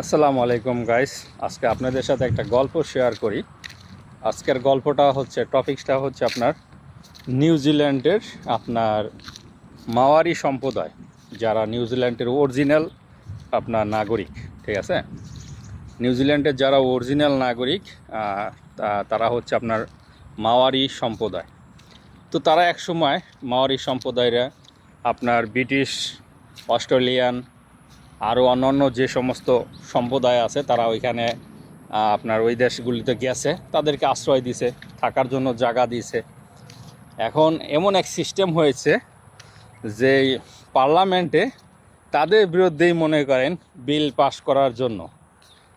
আসসালামু আলাইকুম গাইস। আজকে আপনাদের সাথে একটা গল্প শেয়ার করি। আজকের গল্পটা হচ্ছে, টপিকসটা হচ্ছে আপনার নিউজিল্যান্ডের আপনার মাওয়ারি সম্প্রদায়, যারা নিউজিল্যান্ডের অরিজিনাল আপনার নাগরিক। ঠিক আছে, নিউজিল্যান্ডের যারা অরিজিনাল নাগরিক তারা হচ্ছে আপনার মাওয়ারি সম্প্রদায়। তো তারা একসময় মাওয়ারি সম্প্রদায়রা আপনার ব্রিটিশ, অস্ট্রেলিয়ান আরও অন্যান্য যে সমস্ত সম্প্রদায় আছে তারা ওইখানে আপনার ওই দেশগুলিতে গেছে, তাদেরকে আশ্রয় দিছে, থাকার জন্য জায়গা দিয়েছে। এখন এমন এক সিস্টেম হয়েছে যে পার্লামেন্টে তাদের বিরুদ্ধেই মনে করেন বিল পাস করার জন্য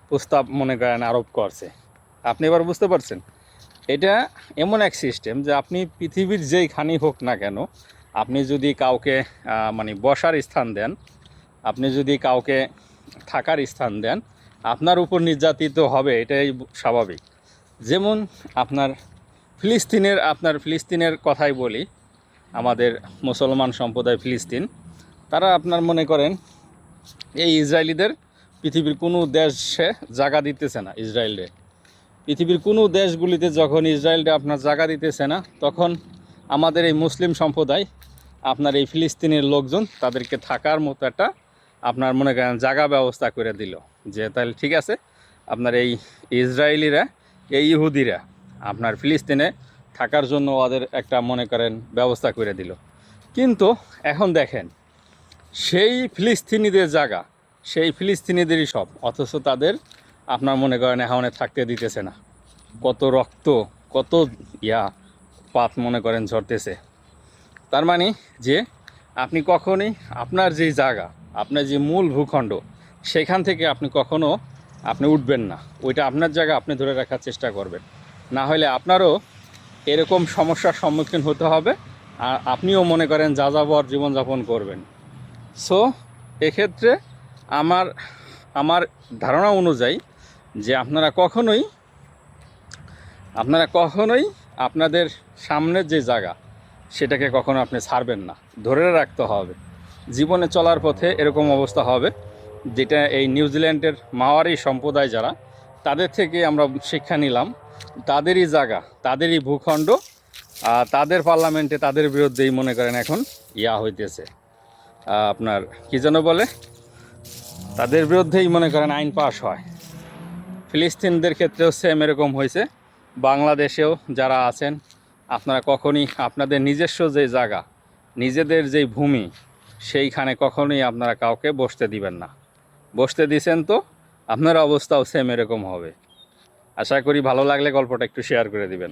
প্রস্তাব মনে করেন আরোপ করছে। আপনি এবার বুঝতে পারছেন, এটা এমন এক সিস্টেম যে আপনি পৃথিবীর যেইখানেই হোক না কেন, আপনি যদি কাউকে মানে বসার স্থান দেন, আপনি যদি কাউকে থাকার স্থান দেন, আপনার উপর নির্যাতিত হবে, এটাই স্বাভাবিক। যেমন আপনার ফিলিস্তিনের কথাই বলি, আমাদের মুসলমান সম্প্রদায় ফিলিস্তিন, তারা আপনার মনে করেন এই ইসরায়েলিদের পৃথিবীর কোনো দেশে জায়গা দিতেছে না। ইসরায়েলে পৃথিবীর কোনো দেশগুলিতে যখন ইসরায়েলটা আপনার জায়গা দিতেছে না, তখন আমাদের এই মুসলিম সম্প্রদায় আপনার এই ফিলিস্তিনের লোকজন তাদেরকে থাকার মতো একটা আপনার মনে করেন জায়গা ব্যবস্থা করে দিল, যে তাহলে ঠিক আছে, আপনার এই ইসরায়েলিরা, এই ইহুদিরা আপনার ফিলিস্তিনে থাকার জন্য ওদের একটা মনে করেন ব্যবস্থা করে দিল। কিন্তু এখন দেখেন, সেই ফিলিস্তিনিদের জায়গা সেই ফিলিস্তিনিদেরই সব, অথচ তাদের আপনার মনে করেন এখন থাকতে দিতেছে না। কত রক্ত, কত পাত মনে করেন ঝরতেছে। তার মানে যে আপনি কখনোই আপনার যে জায়গা, আপনার যে মূল ভূখণ্ড, সেখান থেকে আপনি কখনো উঠবেন না। ওইটা আপনার জায়গা, আপনি ধরে রাখার চেষ্টা করবেন। না হলে আপনারও এরকম সমস্যার সম্মুখীন হতে হবে, আর আপনিও মনে করেন যাযাবর জীবনযাপন করবেন। সো এক্ষেত্রে আমার আমার ধারণা অনুযায়ী যে আপনারা কখনোই আপনাদের সামনের যে জায়গা, সেটাকে কখনো আপনি ছাড়বেন না, ধরে রাখতে হবে। জীবনে চলার পথে এরকম অবস্থা হবে, যেটা এই নিউজিল্যান্ডের মাওয়ারি সম্প্রদায় যারা, তাদের থেকে আমরা শিক্ষা নিলাম। তাদেরই জায়গা, তাদেরই ভূখণ্ড, তাদের পার্লামেন্টে তাদের বিরুদ্ধেই মনে করেন এখন হইতেছে, আপনার কী যেন বলে, তাদের বিরুদ্ধেই মনে করেন আইন পাস হয়। ফিলিস্তিনদের ক্ষেত্রেও সেম এরকম হয়েছে। বাংলাদেশেও যারা আছেন, আপনারা কখনই আপনাদের নিজস্ব যে জায়গা, নিজেদের যেই ভূমি, সেইখানে কখনোই আপনারা কাউকে বসতে দিবেন না। বসতে দিছেন তো আপনার অবস্থাও সেম এরকম হবে। আশা করি ভালো লাগলে গল্পটা একটু শেয়ার করে দিবেন।